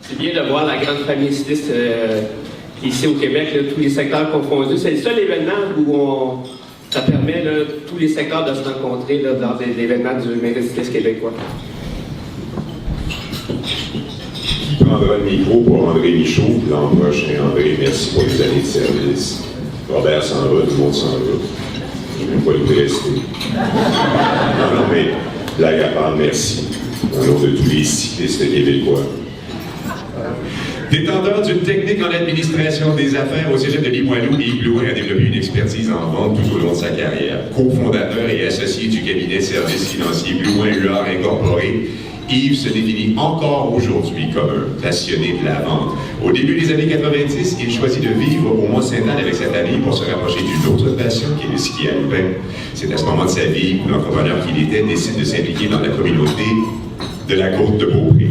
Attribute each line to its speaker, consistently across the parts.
Speaker 1: C'est bien de voir la grande famille cycliste ici au Québec, là, tous les secteurs confondus. C'est le seul événement où ça permet là, tous les secteurs de se rencontrer là, lors de l'événement du Maire cycliste québécois.
Speaker 2: Qui prendra le micro pour André Michaud? L'an prochain, André, merci pour les années de service. Robert s'en va, tout le monde s'en va. Je ne vais pas le rester. Non, mais blague à part, merci. Au nom de tous les cyclistes québécois.
Speaker 3: Détenteur d'une technique en administration des affaires au cégep de Limoilou, Yves Blouin a développé une expertise en vente tout au long de sa carrière. Cofondateur et associé du cabinet de services financiers Blouin Huard Incorporé, Yves se définit encore aujourd'hui comme un passionné de la vente. Au début des années 90, il choisit de vivre au Mont-Saint-Anne avec sa famille pour se rapprocher d'une autre passion qui est le ski alpin. C'est à ce moment de sa vie où l'entrepreneur qu'il était décide de s'impliquer dans la communauté de la côte de Beaupré.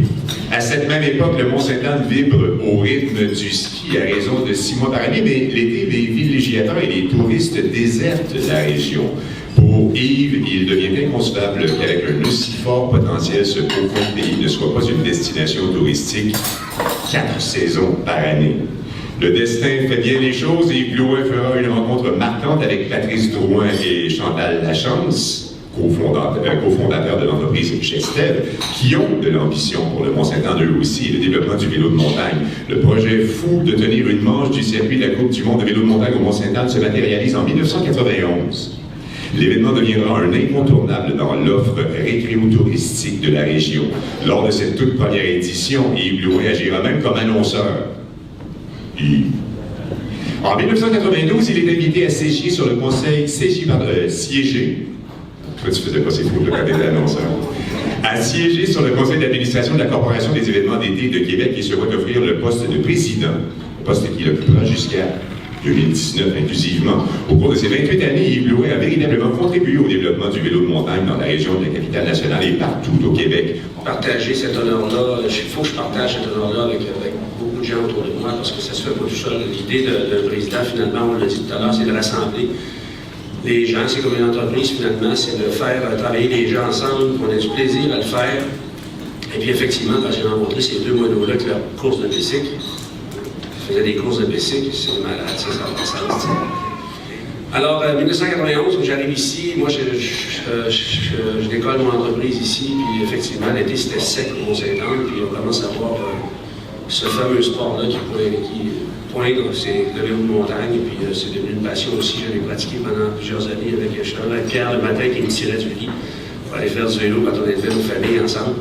Speaker 3: À cette même époque, le Mont-Saint-Anne vibre au rythme du ski à raison de 6 mois par année, mais l'été, les villégiateurs et les touristes désertent la région. Pour Yves, il devient inconcevable qu'avec un aussi fort potentiel, ce profond pays ne soit pas une destination touristique 4 saisons par année. Le destin fait bien les choses et Yves Blouin fera une rencontre marquante avec Patrice Drouin et Chantal Lachance, cofondateurs de l'entreprise Gestel, qui ont de l'ambition pour le Mont-Saint-Anne eux aussi, le développement du vélo de montagne. Le projet fou de tenir une manche du circuit de la Coupe du monde de vélo de montagne au Mont-Saint-Anne se matérialise en 1991. L'événement deviendra un incontournable dans l'offre récréo-touristique de la région. Lors de cette toute première édition, Yves Blouin agira même comme annonceur. En 1992, il est invité à siéger sur le conseil, siéger. Toi, tu faisais pas ces fautes quand tu étais annonceur. À siéger sur le conseil d'administration de la Corporation des événements d'été de Québec et se voit offrir le poste de président, le poste qu'il occupera jusqu'à 2019 inclusivement. Au cours de ces 28 années, Yves Blouin a véritablement contribué au développement du vélo de montagne dans la région de la capitale nationale et partout au Québec.
Speaker 4: Partager cet honneur-là, il faut que je partage cet honneur-là avec beaucoup de gens autour de moi parce que ça se fait pas tout seul. L'idée d'un président, finalement, on l'a dit tout à l'heure, c'est de rassembler les gens. C'est comme une entreprise, finalement, c'est de faire travailler les gens ensemble, qu'on ait du plaisir à le faire. Et puis, effectivement, quand j'ai rencontré ces deux moineaux-là avec leur course de bicycle, je faisais des courses de bicycle, c'est malade, ça va ça. Alors, en 1991, j'arrive ici, moi, je décolle mon entreprise ici, puis effectivement, l'été, c'était sec au Mont-Saint-Anne, puis on commence à voir ce fameux sport-là qui pointe, c'est le vélo de montagne, et puis c'est devenu une passion aussi. Je l'ai pratiqué pendant plusieurs années avec Pierre le matin qui me tirait du lit pour aller faire du vélo quand on était nos familles ensemble.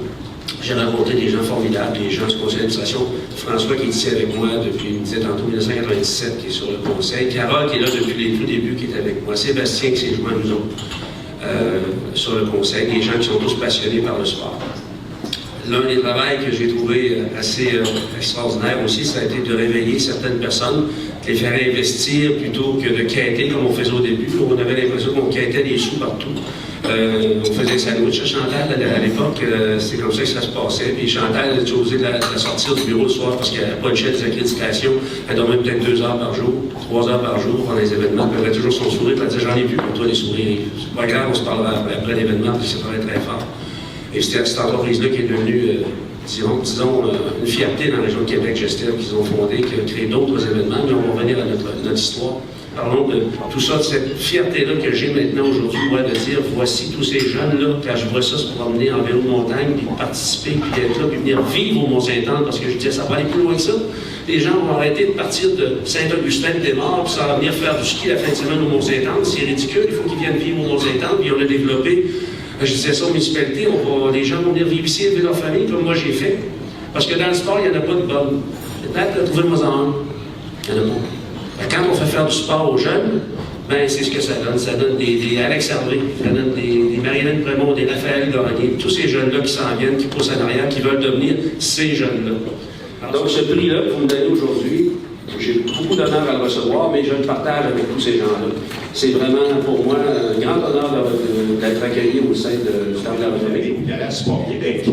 Speaker 4: J'ai rencontré des gens formidables, des gens du conseil d'administration. François qui est ici avec moi depuis, il me disait tantôt, 1997, qui est sur le conseil. Carole qui est là depuis les tout débuts, qui est avec moi. Sébastien qui s'est joint à nous autres sur le conseil. Des gens qui sont tous passionnés par le sport. L'un des travails que j'ai trouvé assez extraordinaire aussi, ça a été de réveiller certaines personnes, de les faire investir plutôt que de quêter comme on faisait au début. On avait l'impression qu'on quêtait des sous partout. On faisait des sandwichs à Chantal à l'époque, c'est comme ça que ça se passait. Puis Chantal a osé de la sortir du bureau le soir parce qu'elle n'avait pas de chèque d'accréditation. Elle dormait peut-être 2 heures par jour, 3 heures par jour pendant les événements. Puis elle avait toujours son sourire. Elle disait, j'en ai vu pour toi les sourires. C'est pas grave, on se parlera après l'événement, puis ça paraît très fort. Et c'était cette entreprise-là qui est devenue, disons, une fierté dans la région de Québec, Gestel, qu'ils ont fondé, qui a créé d'autres événements. Mais on va revenir à notre histoire. Parlons de tout ça, de cette fierté-là que j'ai maintenant aujourd'hui, moi, de dire, voici tous ces jeunes-là, quand je vois ça se promener en vélo de montagne, puis participer, puis être là, puis venir vivre au Mont-Saint-Anne, parce que je disais, ça va aller plus loin que ça. Les gens vont arrêter de partir de Saint-Augustin-des-Morts, puis ça va venir faire du ski la fin de semaine au Mont-Saint-Anne. C'est ridicule, il faut qu'ils viennent vivre au Mont-Saint-Anne, puis on a développé, je disais ça aux municipalités, les gens vont venir vivre ici avec leur famille, comme moi j'ai fait. Parce que dans le sport, il n'y en a pas de bonne. Peut-être de trouver le Mozambique. Il n'y en a pas. Quand on fait faire du sport aux jeunes, ben c'est ce que ça donne. Ça donne des Alex Hervé, ça donne des Marie-Hélène Prémont, des Raphaël Gagné, tous ces jeunes-là qui s'en viennent, qui poussent en arrière, qui veulent devenir ces jeunes-là. Donc ce prix-là, que vous me donnez aujourd'hui, j'ai beaucoup d'honneur à le recevoir, mais je le partage avec tous ces gens-là. C'est vraiment pour moi un grand honneur d'être accueilli au sein du Temple de la République.
Speaker 3: Il y a la Sport Québec.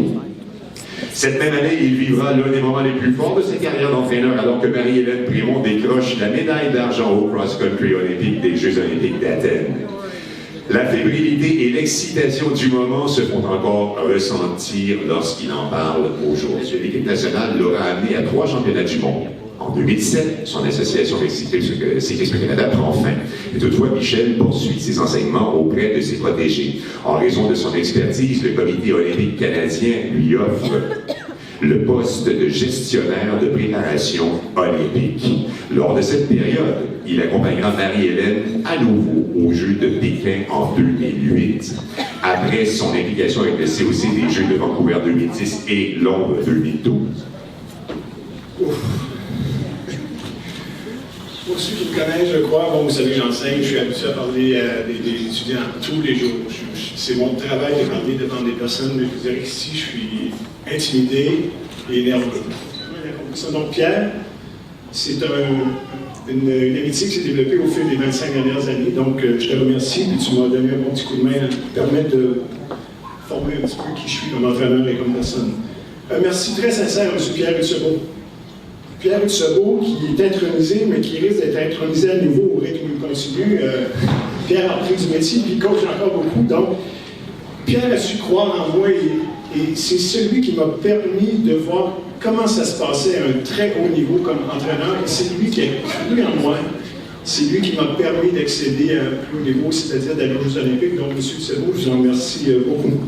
Speaker 3: Cette même année, il vivra l'un des moments les plus forts de sa carrière d'entraîneur alors que Marie-Hélène Prémont décroche la médaille d'argent au cross-country olympique des Jeux olympiques d'Athènes. La fébrilité et l'excitation du moment se font encore ressentir lorsqu'il en parle aujourd'hui. L'équipe nationale l'aura amené à 3 championnats du monde. En 2007, son association avec Cyclisme Canada prend fin. Et toutefois, Michel poursuit ses enseignements auprès de ses protégés. En raison de son expertise, le Comité olympique canadien lui offre le poste de gestionnaire de préparation olympique. Lors de cette période, il accompagnera Marie-Hélène à nouveau aux Jeux de Pékin en 2008. Après son implication avec le COC des Jeux de Vancouver 2010 et Londres 2012.
Speaker 5: Pour ceux qui me connaissent, je crois, bon, vous savez, j'enseigne, je suis habitué à parler à des étudiants tous les jours. C'est mon travail de parler devant des personnes, mais je vous dirais qu'ici, je suis intimidé et nerveux. Donc, Pierre, c'est une amitié qui s'est développée au fil des 25 dernières années. Donc, je te remercie, puis tu m'as donné un bon petit coup de main à permettre de former un petit peu qui je suis comme entraîneur et comme personne. Merci très sincère à M. Pierre Hutzebo. Pierre Hutzebo, qui est intronisé, mais qui risque d'être intronisé à nouveau au rythme où il continue. Pierre a appris du métier, puis il coach encore beaucoup. Donc, Pierre a su croire en moi et c'est celui qui m'a permis de voir comment ça se passait à un très haut niveau comme entraîneur. Et c'est lui qui a cru en moi. C'est lui qui m'a permis d'accéder à un plus haut niveau, c'est-à-dire d'aller aux Jeux olympiques. Donc, M. Hutzebo, je vous en remercie beaucoup.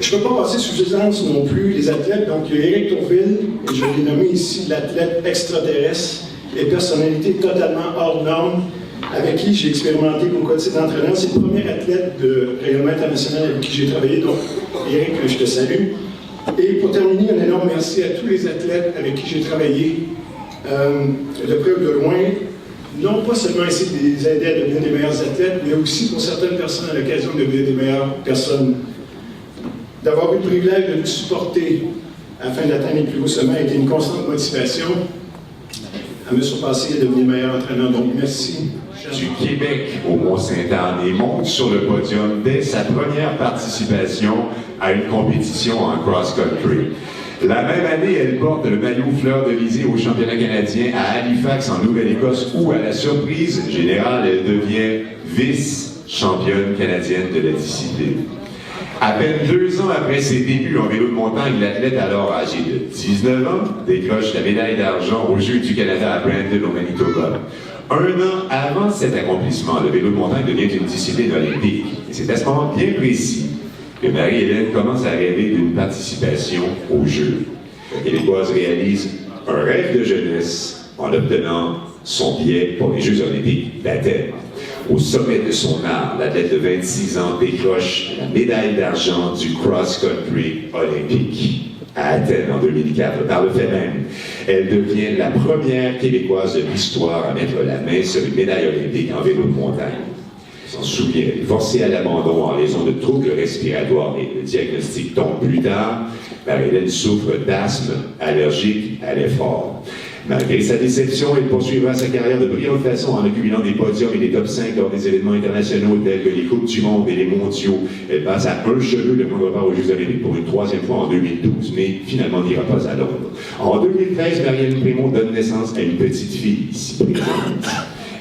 Speaker 5: Je ne peux pas passer sous silence non plus les athlètes. Donc, il y a Éric Tourville, et je l'ai nommé ici l'athlète extraterrestre, et personnalité totalement hors norme, avec qui j'ai expérimenté comme quotidien d'entraîneur. C'est le premier athlète de rayonnement international avec qui j'ai travaillé. Donc, Éric, je te salue. Et pour terminer, un énorme merci à tous les athlètes avec qui j'ai travaillé, de près ou de loin. Non pas seulement essayer de les aider à devenir des meilleurs athlètes, mais aussi pour certaines personnes à l'occasion de devenir des meilleures personnes. D'avoir eu le privilège de nous supporter afin d'atteindre les plus hauts sommets a été une constante motivation à me surpasser et devenir meilleur entraîneur. Donc, merci.
Speaker 3: Du Québec au Mont-Sainte-Anne et monte sur le podium dès sa première participation à une compétition en cross-country. La même année, elle porte le maillot fleur de lysée au championnat canadien à Halifax, en Nouvelle-Écosse, où, à la surprise générale, elle devient vice-championne canadienne de la discipline. À peine 2 ans après ses débuts en vélo de montagne, l'athlète alors âgé de 19 ans décroche la médaille d'argent aux Jeux du Canada à Brandon, au Manitoba. 1 an avant cet accomplissement, le vélo de montagne devient une discipline olympique. Et c'est à ce moment bien précis que Marie-Hélène commence à rêver d'une participation aux Jeux. La Québécoise réalise un rêve de jeunesse en obtenant son billet pour les Jeux olympiques d'Athènes. Au sommet de son art, l'athlète de 26 ans décroche la médaille d'argent du cross-country olympique à Athènes en 2004. Par le fait même, elle devient la première Québécoise de l'histoire à mettre la main sur une médaille olympique en vélo de montagne. On s'en souvient, elle est forcée à l'abandon en raison de troubles respiratoires et le diagnostic tombe plus tard. Marie-Hélène souffre d'asthme allergique à l'effort. Malgré sa déception, elle poursuivra sa carrière de brillante façon en accumulant des podiums et des top 5 lors des événements internationaux tels que les Coupes du Monde et les Mondiaux. Elle passe à un cheveu le point de repart aux Jeux olympiques pour une 3e fois en 2012, mais finalement n'ira pas à Londres. En 2013, Marie-Hélène Prémont donne naissance à une petite fille ici présente.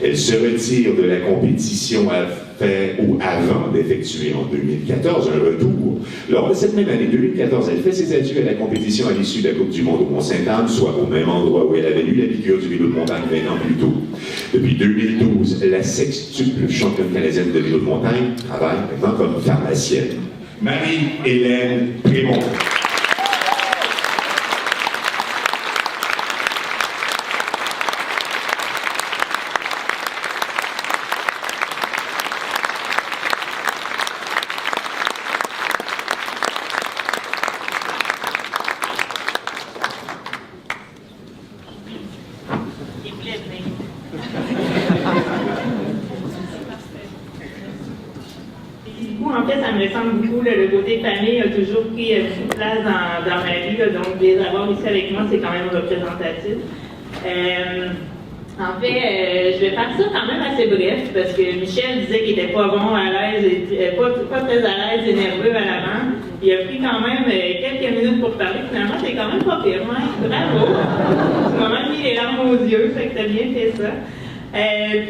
Speaker 3: Elle se retire de la compétition avant d'effectuer en 2014 un retour. Lors de cette même année 2014, elle fait ses adieux à la compétition à l'issue de la Coupe du Monde au Mont-Sainte-Anne, soit au même endroit où elle avait eu la piqûre du vélo de montagne 20 ans plus tôt. Depuis 2012, la sextuple championne canadienne de vélo de montagne travaille maintenant comme pharmacienne. Marie-Hélène Prémont.
Speaker 6: Le côté famille a toujours pris beaucoup de place dans ma vie, là, donc les avoir ici avec moi, c'est quand même représentatif. En fait, je vais faire ça quand même assez bref, parce que Michel disait qu'il n'était pas bon à l'aise, pas très à l'aise et nerveux à l'avant. Il a pris quand même quelques minutes pour parler, finalement, c'est quand même pas pire, hein? Bravo! Tu m'as même mis les larmes aux yeux, fait que t'as bien fait ça.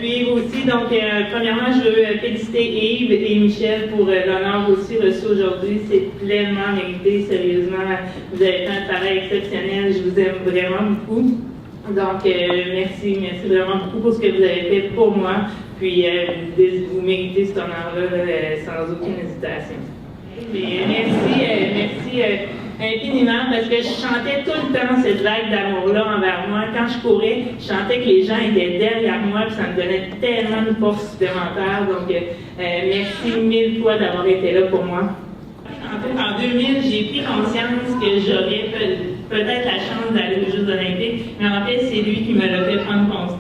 Speaker 6: Puis aussi, donc, premièrement, je veux féliciter Yves et Michel pour l'honneur aussi reçu aujourd'hui. C'est pleinement mérité, sérieusement. Vous avez fait un travail exceptionnel. Je vous aime vraiment beaucoup. Donc, merci vraiment beaucoup pour ce que vous avez fait pour moi. Puis, vous méritez cet honneur-là sans aucune hésitation. Et merci infiniment parce que je chantais tout le temps cette vague d'amour-là envers moi. Quand je courais, je sentais que les gens étaient derrière moi puis ça me donnait tellement de force supplémentaire. Donc, merci 1000 fois d'avoir été là pour moi. En 2000, j'ai pris conscience que j'aurais peut-être la chance d'aller aux Jeux olympiques, mais en fait, c'est lui qui me l'a fait prendre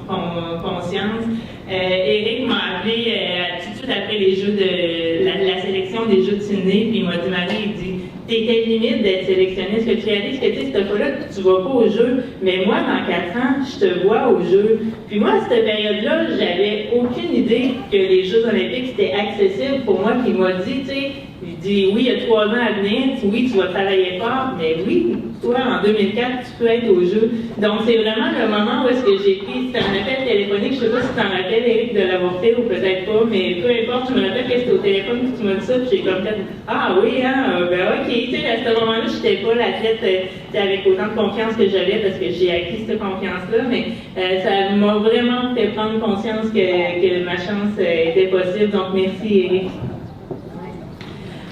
Speaker 6: conscience. Éric m'a appelé tout de suite après les Jeux de la sélection des Jeux de Sydney, puis il m'a dit, Marie, il dit, t'étais limite d'être sélectionné. Est-ce que tu réalises que, tu sais, cette fois-là, tu vas pas aux Jeux, mais moi, dans 4 ans, je te vois aux Jeux. Puis moi, à cette période-là, j'avais aucune idée que les Jeux olympiques, c'était accessible pour moi. Puis il m'a dit, tu sais, il dit, oui, il y a 3 ans à venir, oui, tu vas travailler fort, mais oui, toi, en 2004, tu peux être aux Jeux. Donc, c'est vraiment le moment où est-ce que j'ai pris, c'était un appel téléphonique, je sais pas si tu t'en rappelles, Éric, de l'avoir fait ou peut-être pas, mais peu importe, je me rappelle que c'était au téléphone que tu m'as dit ça, puis j'ai comme fait, ah oui, hein, ben ok, tu sais, à ce moment-là, je n'étais pas l'athlète avec autant de confiance que j'avais parce que j'ai acquis cette confiance-là, mais ça m'a vraiment fait prendre conscience que ma chance était possible, donc merci, Éric.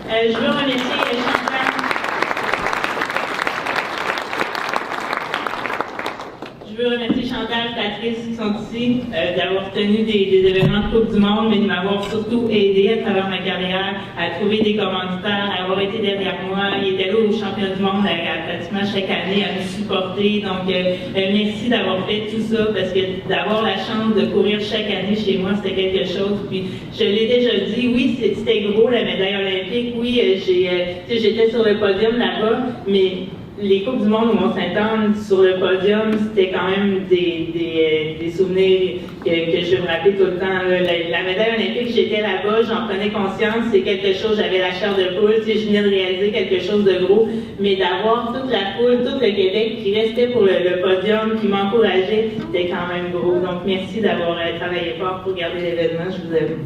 Speaker 6: Je veux remercier Chantal. Je veux remercier Chantal, Patrice qui sont ici, d'avoir tenu des événements de Coupe du Monde, mais de m'avoir surtout aidé à travers ma carrière à trouver des commanditaires, à avoir été derrière moi. Il était là au championnat du monde pratiquement chaque année à me supporter. Donc, merci d'avoir fait tout ça parce que d'avoir la chance de courir chaque année chez moi, c'était quelque chose. Puis, je l'ai déjà dit, oui, c'était gros la médaille olympique. Oui, j'étais sur le podium là-bas, mais les Coupes du Monde au Mont-Sainte-Anne, sur le podium, c'était quand même des souvenirs que je me rappelais tout le temps. La médaille olympique, j'étais là-bas, j'en prenais conscience, c'est quelque chose, j'avais la chair de poule, je venais de réaliser quelque chose de gros, mais d'avoir toute la foule, tout le Québec qui restait pour le podium, qui m'encourageait, c'était quand même gros. Donc, merci d'avoir travaillé fort pour garder l'événement, je vous aime.